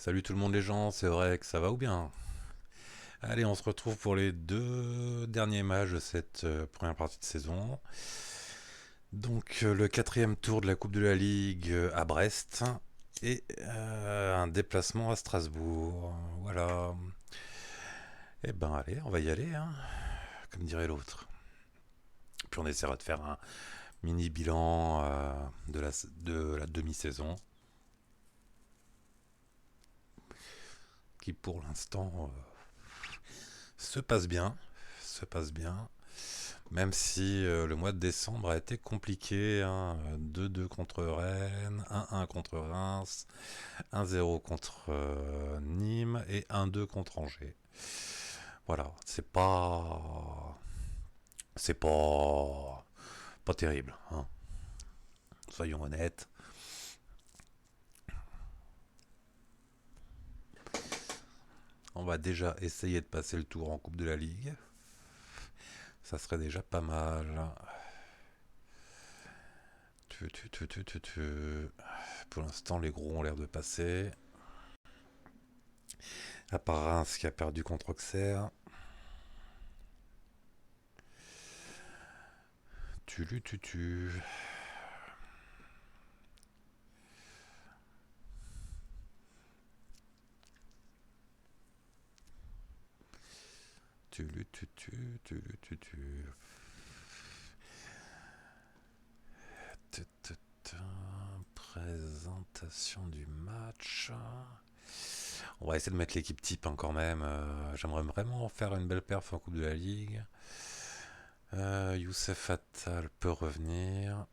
Salut tout le monde les gens, c'est vrai que ça va ou bien? Allez, on se retrouve pour les deux derniers matchs de cette première partie de saison. Donc le quatrième tour de la Coupe de la Ligue à Brest et un déplacement à Strasbourg. Voilà. Eh ben allez, on va y aller, hein, comme dirait l'autre. Puis on essaiera de faire un mini bilan de la demi-saison qui pour l'instant se passe bien. Se passe bien. Même si le mois de décembre a été compliqué, hein, 2-2 contre Rennes, 1-1 contre Reims, 1-0 contre Nîmes et 1-2 contre Angers. Voilà, c'est pas terrible, hein. Soyons honnêtes. On va déjà essayer de passer le tour en Coupe de la Ligue. Ça serait déjà pas mal. Pour l'instant, les gros ont l'air de passer. À part Reims qui a perdu contre Auxerre. Tu. Tu. Présentation du match. On va essayer de mettre l'équipe type, hein, quand même. J'aimerais vraiment faire une belle perf en Coupe de la Ligue. Youssef Attal peut revenir.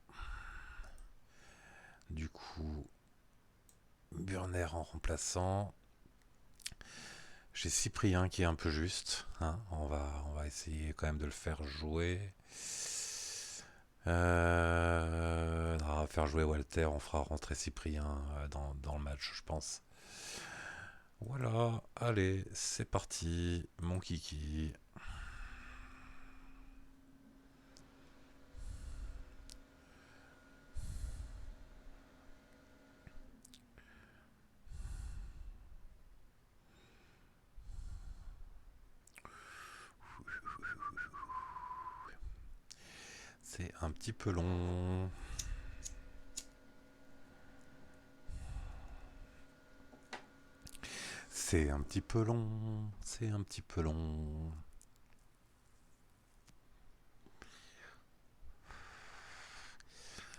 Du coup, Burner en remplaçant. J'ai Cyprien qui est un peu juste, hein. On va essayer quand même de le faire jouer. On va faire jouer Walter, on fera rentrer Cyprien dans le match, je pense. Voilà, allez, c'est parti, mon kiki. C'est un petit peu long. C'est un petit peu long. C'est un petit peu long.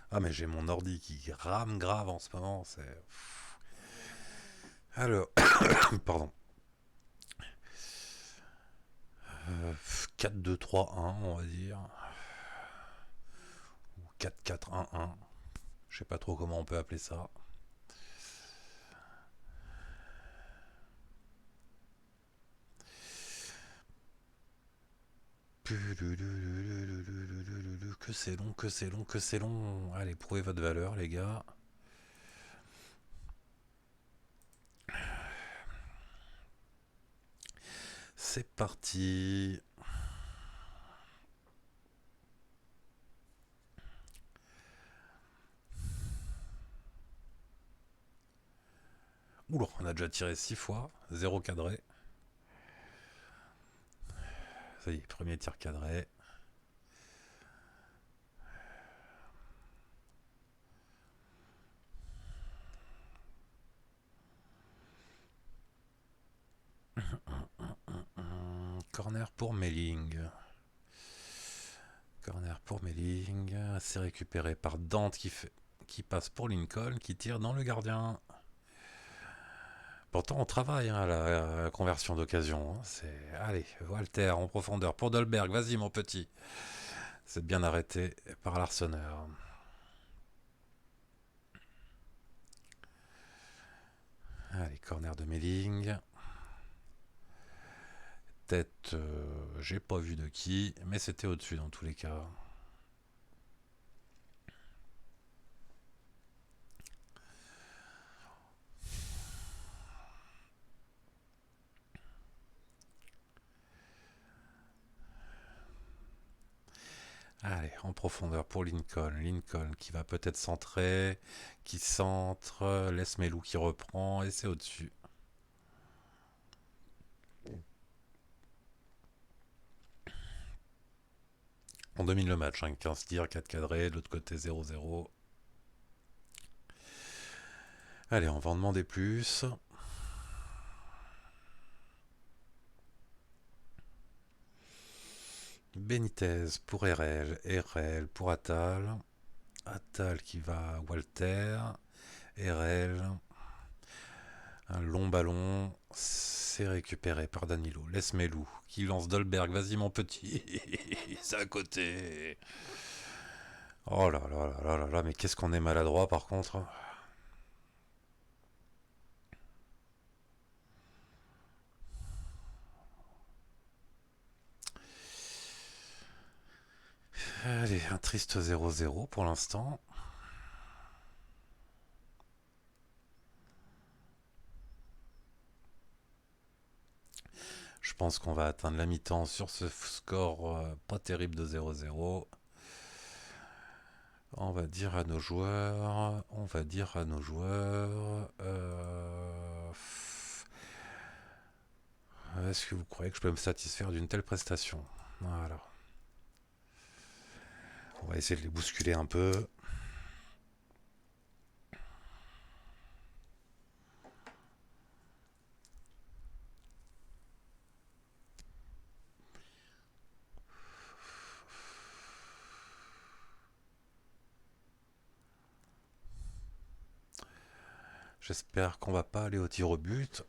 Ah mais j'ai mon ordi qui rame grave en ce moment, c'est... Alors, pardon. 4-2-3-1 on va dire. Ou 4-4-1-1. Je sais pas trop comment on peut appeler ça. Que c'est long, que c'est long, que c'est long. Allez, prouvez votre valeur, les gars. C'est parti. Oula, on a déjà tiré 6 fois. 0 cadré. Ça y est, premier tir cadré. Corner pour Melling. Corner pour Melling. C'est récupéré par Dante qui passe pour Lincoln, qui tire dans le gardien. Pourtant, on travaille, hein, à la conversion d'occasion, hein. Allez, Walter en profondeur pour Dolberg. Vas-y, mon petit. C'est bien arrêté par l'Arseneur. Allez, corner de Melling. Tête, j'ai pas vu de qui, mais c'était au-dessus dans tous les cas. Allez, en profondeur pour Lincoln. Lincoln qui va peut-être centrer, qui centre, laisse Melou qui reprend, et c'est au-dessus. On domine le match, hein, 15 tirs, 4 cadrés, de l'autre côté 0-0. Allez, on va en demander plus. Benitez pour RL, RL pour Attal. Attal qui va à Walter. RL. Un long ballon. C'est récupéré par Danilo. Laisse Melou qui lance Dolberg. Vas-y mon petit. C'est à côté. Oh là là là là là là. Mais qu'est-ce qu'on est maladroit par contre. Allez, un triste 0-0 pour l'instant. Je pense qu'on va atteindre la mi-temps sur ce score pas terrible de 0-0. On va dire à nos joueurs. Est-ce que vous croyez que je peux me satisfaire d'une telle prestation? Voilà. On va essayer de les bousculer un peu. J'espère qu'on va pas aller au tir au but.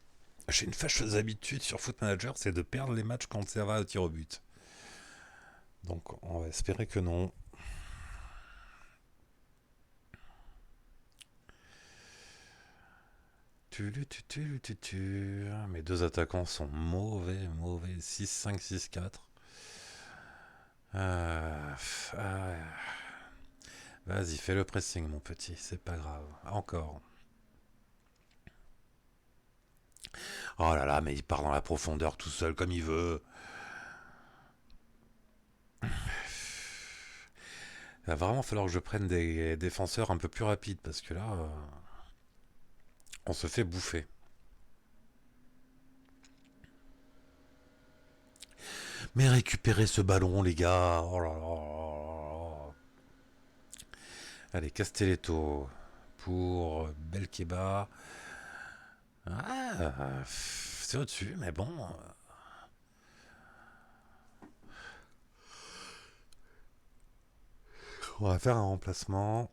J'ai une fâcheuse habitude sur Foot Manager, c'est de perdre les matchs quand ça va au tir au but. Donc on va espérer que non. Mes deux attaquants sont mauvais, mauvais. 6-5, 6-4. Ah, ah, vas-y, fais le pressing, mon petit, c'est pas grave. Encore. Oh là là, mais il part dans la profondeur tout seul comme il veut. Il va vraiment falloir que je prenne des défenseurs un peu plus rapides parce que là, on se fait bouffer. Mais récupérez ce ballon, les gars. Oh là là. Allez, Castelletto pour Belkeba. Ah, c'est au-dessus, mais bon. On va faire un remplacement.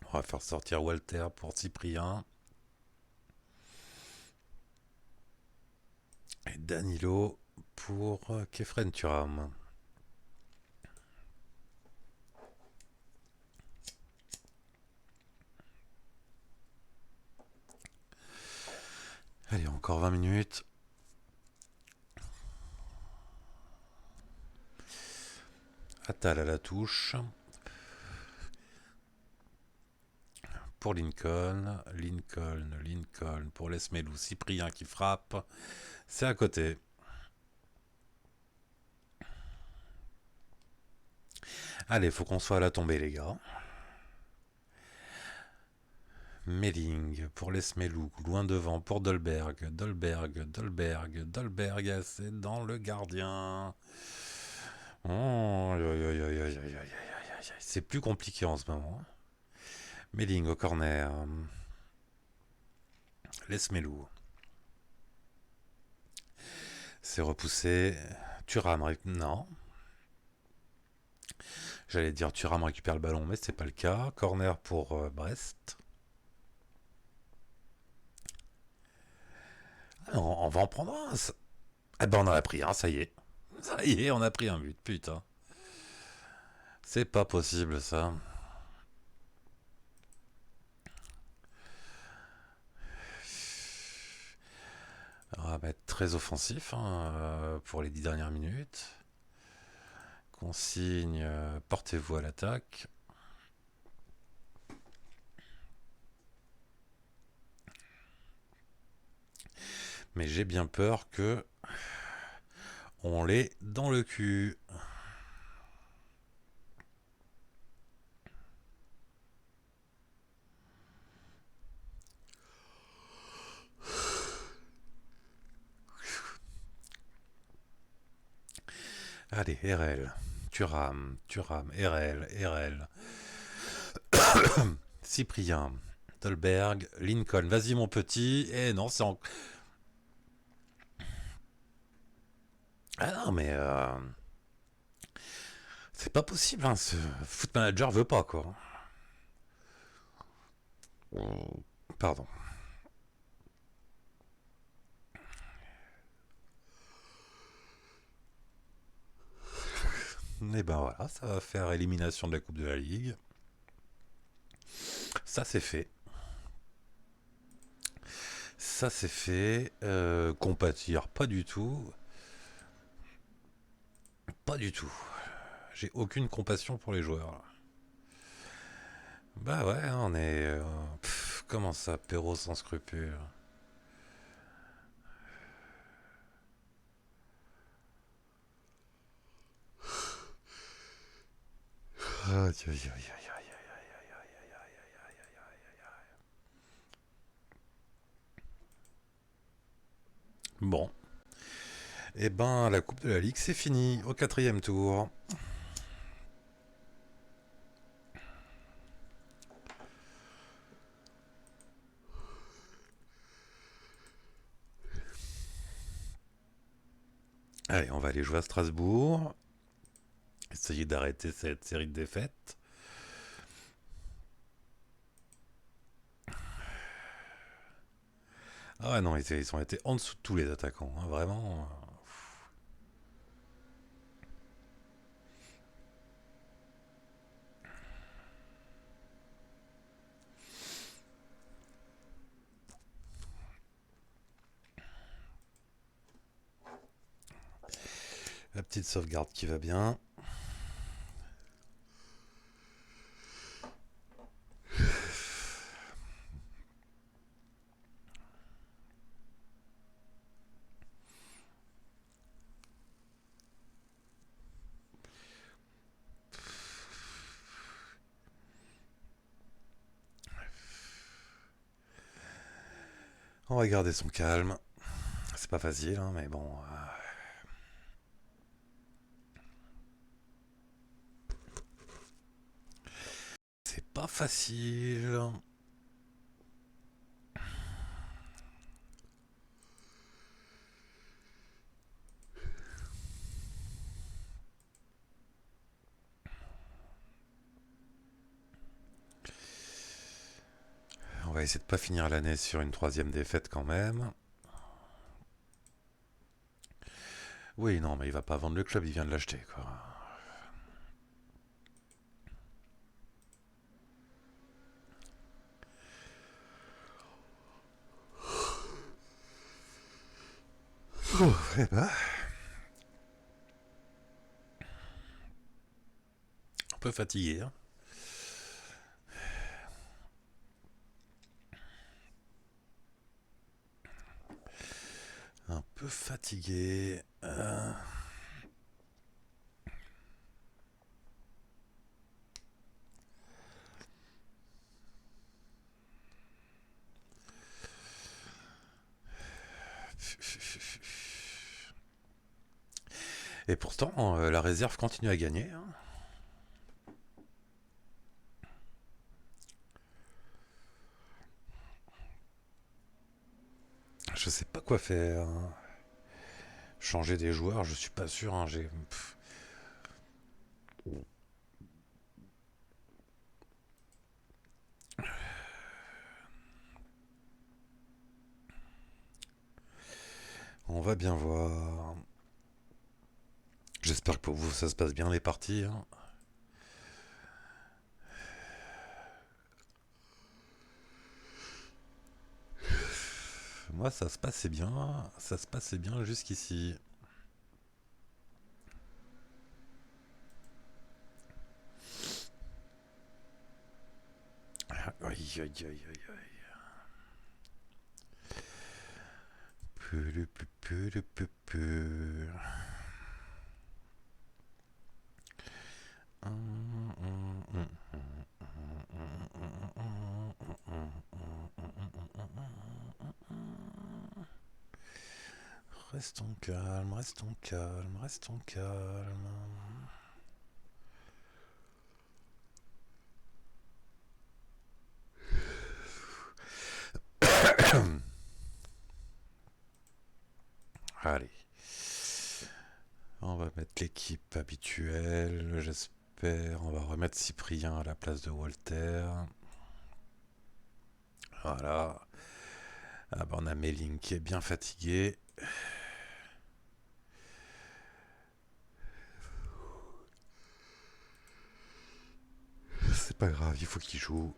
On va faire sortir Walter pour Cyprien. Et Danilo pour Kefren Turam. Allez, encore 20 minutes. Attal à la touche. Pour Lincoln. Lincoln pour Lesmelou. Cyprien qui frappe. C'est à côté. Allez, faut qu'on soit à la tombée, les gars. Melling pour Lesmelou. Loin devant pour Dolberg. Dolberg, c'est dans le gardien. Oh, c'est plus compliqué en ce moment. Melling au corner. Lesmelou. C'est repoussé. Thuram, non. J'allais dire Thuram récupère le ballon, mais c'est pas le cas. Corner pour Brest. On va en prendre un. Eh ben on en a pris un, ça y est. Ça y est, on a pris un but, putain. C'est pas possible ça. On va être très offensif hein, pour les 10 dernières minutes. Consigne, portez-vous à l'attaque. Mais j'ai bien peur que on l'ait dans le cul. Allez, RL. Tu rames, RL, RL. Cyprien, Dolberg, Lincoln. Vas-y, mon petit. Eh non, c'est en. Ah non, mais. C'est pas possible, hein. Ce foot manager veut pas, quoi. Pardon. Et ben voilà, ça va faire élimination de la Coupe de la Ligue. Ça, c'est fait. Ça, c'est fait. Compatir, pas du tout. Pas du tout. J'ai aucune compassion pour les joueurs. Bah ouais, on est. Comment ça, Perrault sans scrupule. Bon. Et ben, la Coupe de la Ligue, c'est fini au quatrième tour. Allez, on va aller jouer à Strasbourg. Essayer d'arrêter cette série de défaites. Ah ouais, non, ils ont été en dessous de tous les attaquants, hein, vraiment. La petite sauvegarde qui va bien. On va garder son calme. C'est pas facile, hein, mais bon. C'est pas facile. On va essayer de pas finir l'année sur une troisième défaite quand même. Oui, non, mais il va pas vendre le club, il vient de l'acheter, quoi. Eh ben, un peu fatigué, hein. Un peu fatigué. Et pourtant, la réserve continue à gagner, hein. Je sais pas quoi faire, hein. Changer des joueurs, je suis pas sûr, hein. On va bien voir. J'espère que pour vous ça se passe bien les parties, hein. Moi ça se passait bien jusqu'ici. Aïe, aïe, aïe, aïe, aïe. Pu. Restons calmes, restons calmes, restons calmes. Allez. On va mettre l'équipe habituelle, j'espère. On va remettre Cyprien à la place de Walter. Voilà. Ah bah on a Méling qui est bien fatigué. C'est pas grave, il faut qu'il joue.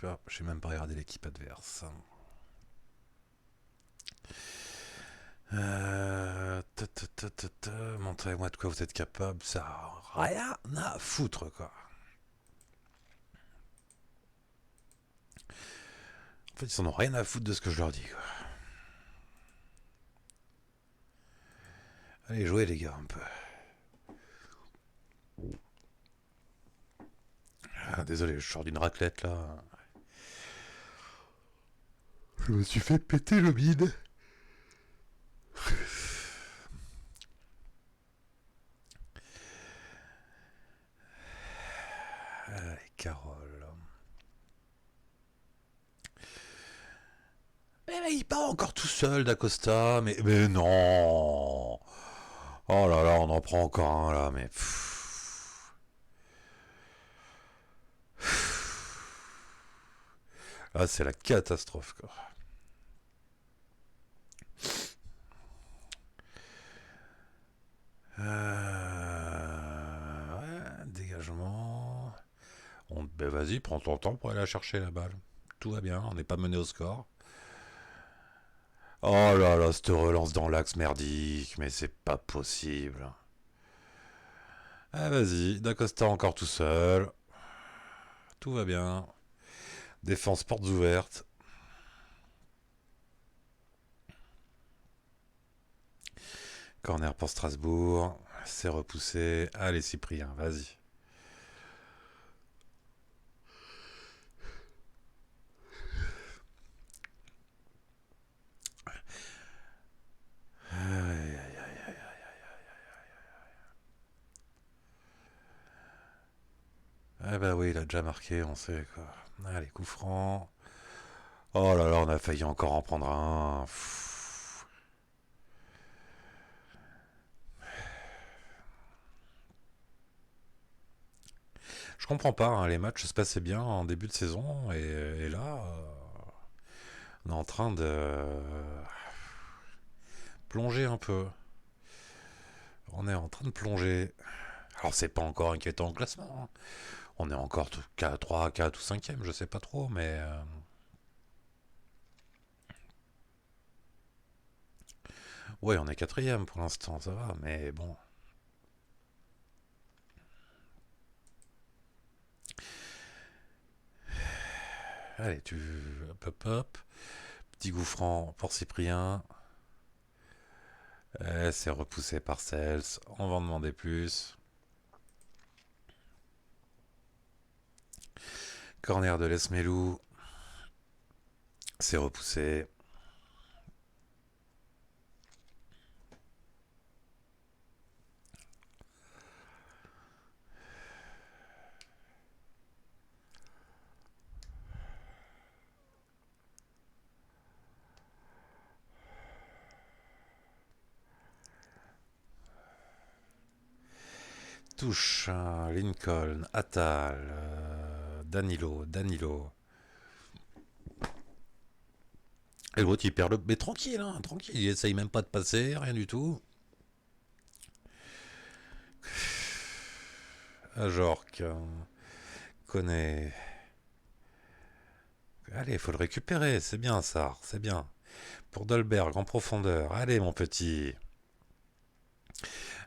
Ah, j'ai même pas regardé l'équipe adverse. Montrez-moi de quoi vous êtes capable. Ça a rien à foutre, quoi. En fait, ils en ont rien à foutre de ce que je leur dis, quoi. Allez, jouez, les gars, un peu. Ah, désolé, je sors d'une raclette, là. Je me suis fait péter le bide. Allez, Carole. Mais il part encore tout seul, d'Acosta. Mais non. Oh là là, on en prend encore un, là. Mais... Là, c'est la catastrophe, quoi. Ouais, dégagement. Ben vas-y, prends ton temps pour aller la chercher la balle. Tout va bien, on n'est pas mené au score. Oh là là, cette relance dans l'axe merdique, mais c'est pas possible. Ah vas-y, Dacosta encore tout seul. Tout va bien. Défense portes ouvertes. Corner pour Strasbourg. C'est repoussé. Allez Cyprien, vas-y. Aïe, aïe, aïe, aïe. Ah bah oui, il a déjà marqué, on sait quoi. Allez, coup franc. Oh là là, on a failli encore en prendre un. Pff. Je comprends pas, hein, les matchs se passaient bien en début de saison et là, on est en train de plonger un peu. On est en train de plonger. Alors c'est pas encore inquiétant au classement, hein. On est encore 3, 4 ou 5e, je sais pas trop, mais... Ouais, on est 4e pour l'instant, ça va, mais bon. Allez, tu... Hop, hop, hop. Petit gouffran pour Cyprien. C'est repoussé par Cels. On va en demander plus. Corner de Lesmelou. C'est repoussé. Touche. Lincoln. Attal. Danilo. Et l'autre il perd le... Mais tranquille, hein, tranquille. Il essaye même pas de passer, rien du tout. Ajorc. Connaît. Allez, faut le récupérer, c'est bien ça, c'est bien. Pour Dolberg en profondeur. Allez mon petit.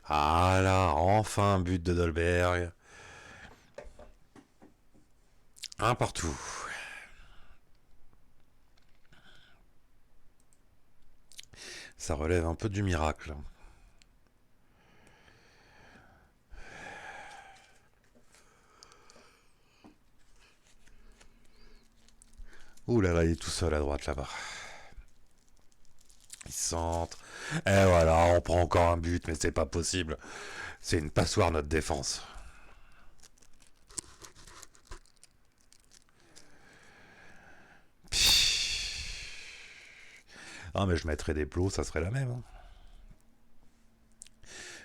Ah là, enfin un but de Dolberg. Un partout. Ça relève un peu du miracle. Ouh là là, il est tout seul à droite là-bas. Il centre. Et voilà, on prend encore un but, mais c'est pas possible. C'est une passoire notre défense. Ah mais je mettrais des plots, ça serait la même. Hein.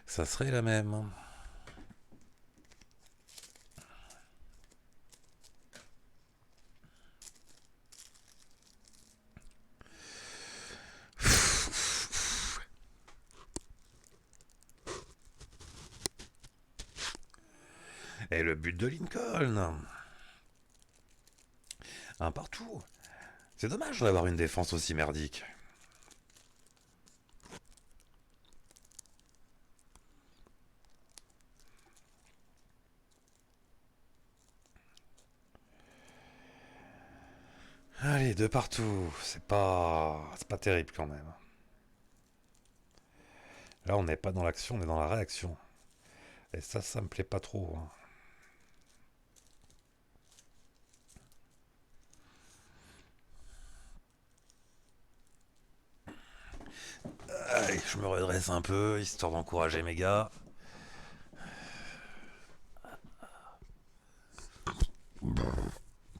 Ça serait la même. Et le but de Lincoln. Un partout. C'est dommage d'avoir une défense aussi merdique. Allez, de partout. C'est pas terrible quand même. Là, on n'est pas dans l'action, on est dans la réaction. Et ça me plaît pas trop. Hein. Allez, je me redresse un peu, histoire d'encourager mes gars.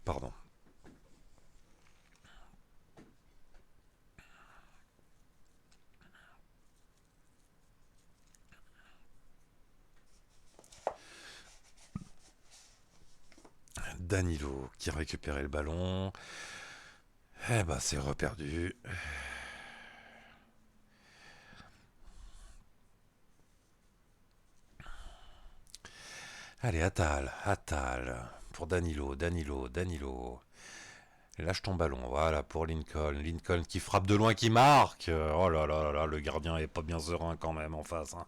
Pardon. Danilo qui récupérait le ballon. Eh bah, c'est reperdu. Allez, Attal. Pour Danilo, Danilo. Lâche ton ballon, voilà, pour Lincoln. Lincoln qui frappe de loin, qui marque. Oh là là là là, le gardien est pas bien serein quand même en face. Hein.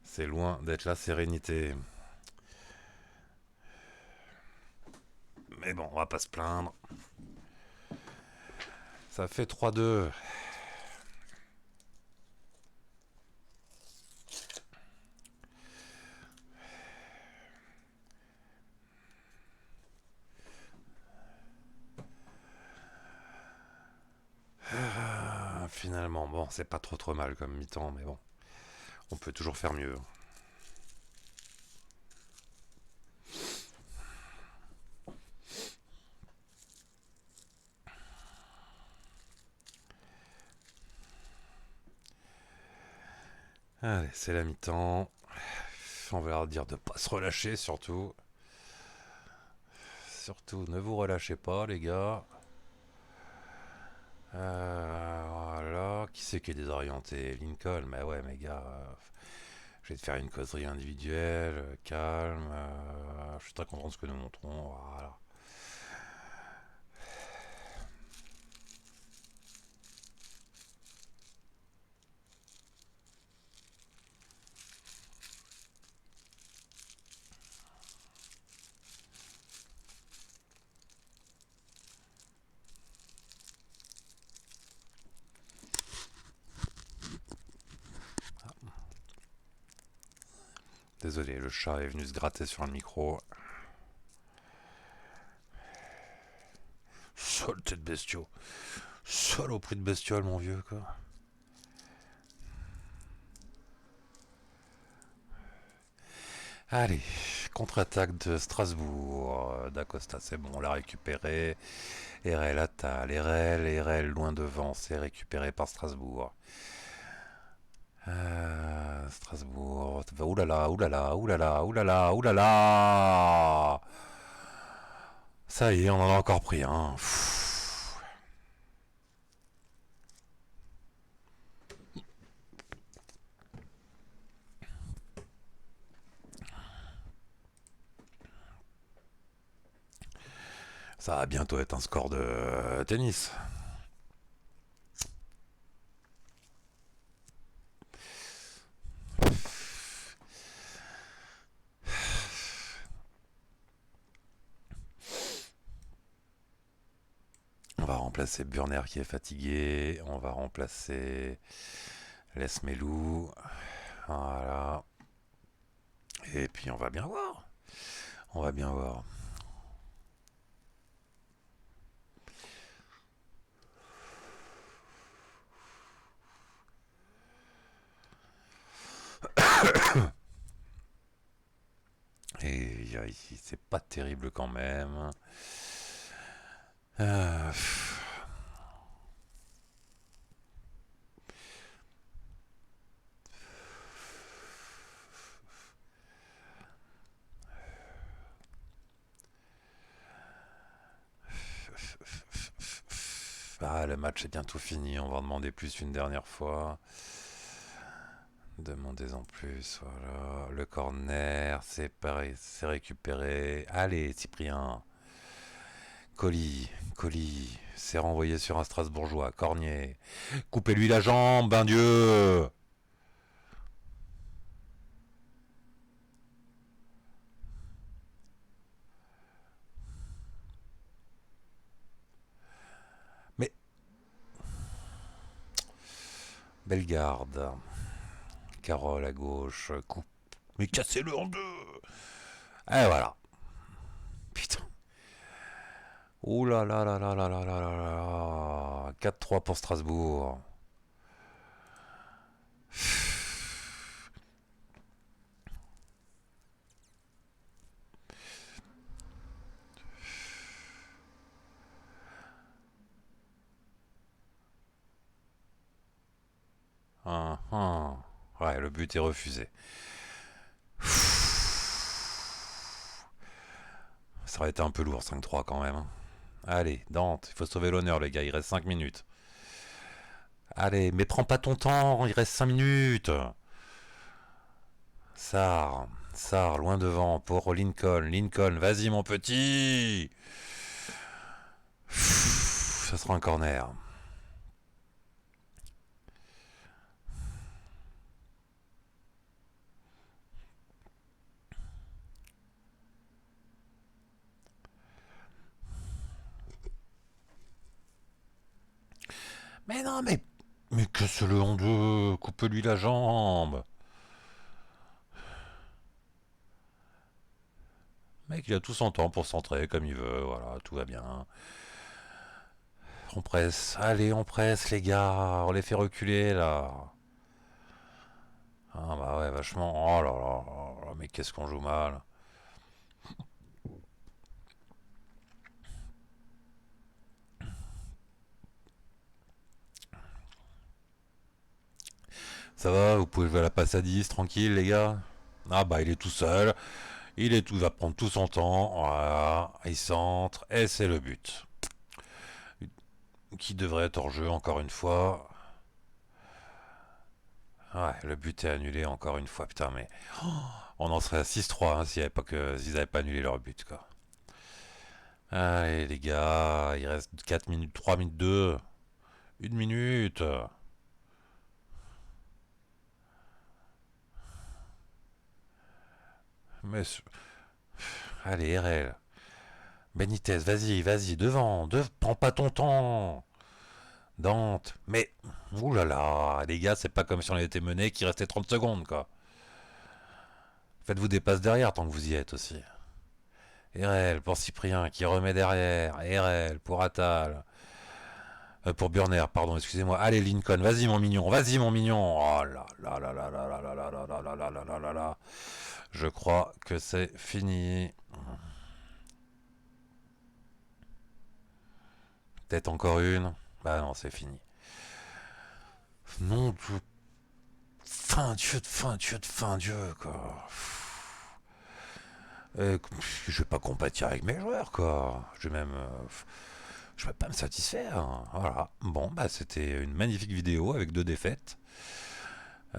C'est loin d'être la sérénité. Mais bon, on va pas se plaindre. Ça fait 3-2. Finalement, bon, c'est pas trop mal comme mi-temps, mais bon, on peut toujours faire mieux. Allez, c'est la mi-temps. On va leur dire de pas se relâcher, surtout. Surtout, ne vous relâchez pas, les gars. Voilà. Qui c'est qui est désorienté? Lincoln. Mais ouais, mes gars. Je vais te faire une causerie individuelle. Calme. Je suis très content de ce que nous montrons. Voilà. Désolé, le chat est venu se gratter sur le micro. Saleté de bestiaux. Saloperie de bestiole, mon vieux, quoi. Allez, contre-attaque de Strasbourg. D'Acosta, c'est bon, on l'a récupéré. RL Attal, RL loin devant, c'est récupéré par Strasbourg. Strasbourg. Oulala, oulala, oulala, oulala, oulala. Ça y est, on en a encore pris un. Ça va bientôt être un score de tennis. On va remplacer Burner qui est fatigué. On va remplacer Lesmelou. Voilà. Et puis on va bien voir. On va bien voir. c'est pas terrible quand même. Euh, Ah, le match est bientôt fini, on va en demander plus une dernière fois. Demandez en plus, voilà. Le corner, c'est pareil, c'est récupéré. Allez, Cyprien. Colis, c'est renvoyé sur un Strasbourgeois. Cornier. Coupez-lui la jambe, ben Dieu. Mais, Bellegarde. Carole à gauche. Coupe. Mais cassez-le en deux. Et voilà. Putain. Ouh là là là là là là là là là. 4-3 pour Strasbourg. Ouais, le but est refusé. Ça aurait été un peu lourd, 5-3 quand même. Allez, Dante, il faut sauver l'honneur, les gars, il reste 5 minutes. Allez, mais prends pas ton temps, il reste 5 minutes. Sar, loin devant pour Lincoln. Lincoln, vas-y mon petit. Ça sera un corner. Mais non, mais casse-le en deux, coupe-lui la jambe. Mec, il a tout son temps pour centrer comme il veut, voilà, tout va bien. On presse, allez, on presse les gars, on les fait reculer là. Ah bah ouais, vachement. Oh là là, là là, mais qu'est-ce qu'on joue mal. Ça va, vous pouvez jouer à la passe à 10, tranquille les gars. Ah bah il est tout seul, il va prendre tout son temps, voilà, il centre, et c'est le but. Qui devrait être hors jeu encore une fois. Ouais, le but est annulé encore une fois, putain mais... On en serait à 6-3 hein, s'ils avaient pas annulé leur but quoi. Allez les gars, il reste 4 minutes, 3 minutes 2, une minute. Mais... Allez RL. Benitez, vas-y, devant, prends pas ton temps. Dante, mais... Ouh là là, les gars, c'est pas comme si on était mené qu'il restait 30 secondes, quoi. Faites-vous des passes derrière tant que vous y êtes aussi. RL pour Cyprien qui remet derrière. RL pour Attal. Pour Burner, pardon, excusez-moi. Allez Lincoln, vas-y mon mignon, vas-y mon mignon. Oh là là là là là là là là là là là là là là là là. Je crois que c'est fini. Peut-être encore une. Bah non, c'est fini. Non, fin Dieu, quoi. Je vais pas compatir avec mes joueurs, quoi. Je vais pas me satisfaire, hein. Voilà. Bon, bah c'était une magnifique vidéo avec 2 défaites.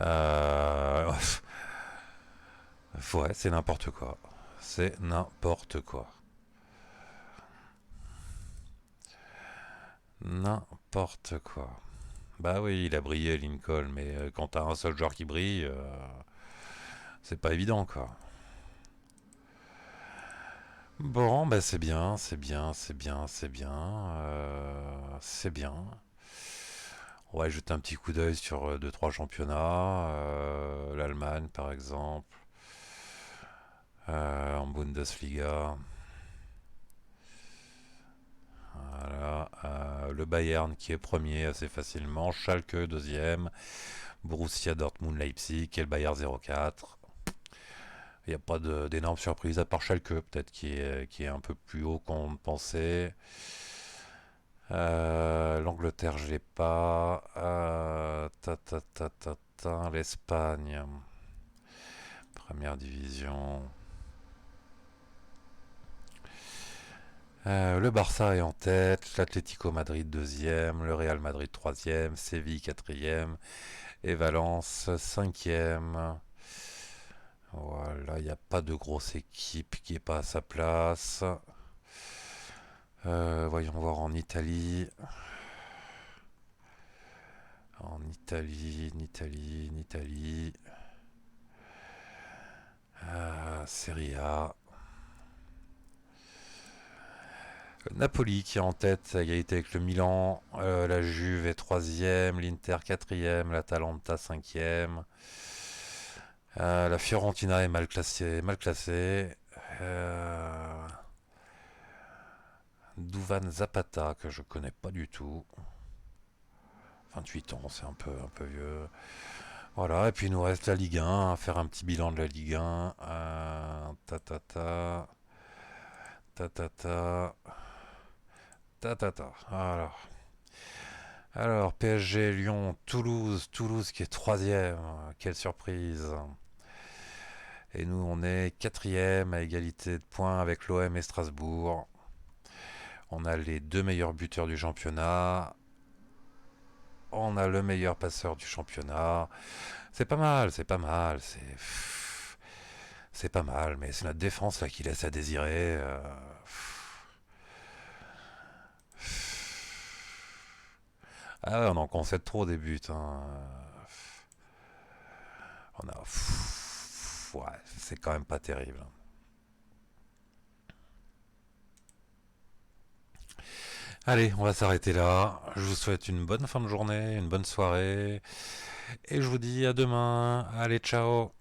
Euh... Ouais, c'est n'importe quoi. C'est n'importe quoi. N'importe quoi. Bah oui, il a brillé Lincoln, mais quand t'as un seul joueur qui brille, c'est pas évident, quoi. Bon, bah c'est bien, c'est bien, c'est bien, c'est bien, c'est bien. On va jeter un petit coup d'œil sur 2-3 championnats, l'Allemagne par exemple, en Bundesliga. Voilà, le Bayern qui est premier assez facilement, Schalke deuxième, Borussia Dortmund Leipzig et le Bayern 04. Il n'y a pas d'énormes surprises, à part Schalke, peut-être, qui est un peu plus haut qu'on pensait. L'Angleterre, je l'ai pas. L'Espagne, première division. Le Barça est en tête, l'Atlético Madrid deuxième, le Real Madrid troisième, Séville quatrième et Valence cinquième. Voilà, il n'y a pas de grosse équipe qui n'est pas à sa place. Voyons voir en Italie. En Italie. Serie A. Napoli qui est en tête à égalité avec le Milan. La Juve est troisième, l'Inter quatrième, l'Atalanta cinquième. La Fiorentina est mal classée. Mal classée. Duvan Zapata que je connais pas du tout. 28 ans, c'est un peu vieux. Voilà, et puis il nous reste la Ligue 1, faire un petit bilan de la Ligue 1. Ta ta ta. Ta ta ta. Ta ta ta. Alors, PSG, Lyon, Toulouse qui est troisième. Quelle surprise. Et nous, on est quatrième à égalité de points avec l'OM et Strasbourg. On a les deux meilleurs buteurs du championnat. On a le meilleur passeur du championnat. C'est pas mal, c'est pas mal. C'est pas mal, mais c'est notre défense là qui laisse à désirer. Ah ouais, on en concède trop des buts, hein. On a. Ouais, c'est quand même pas terrible. Allez, on va s'arrêter là. Je vous souhaite une bonne fin de journée, une bonne soirée. Et je vous dis à demain. Allez, ciao.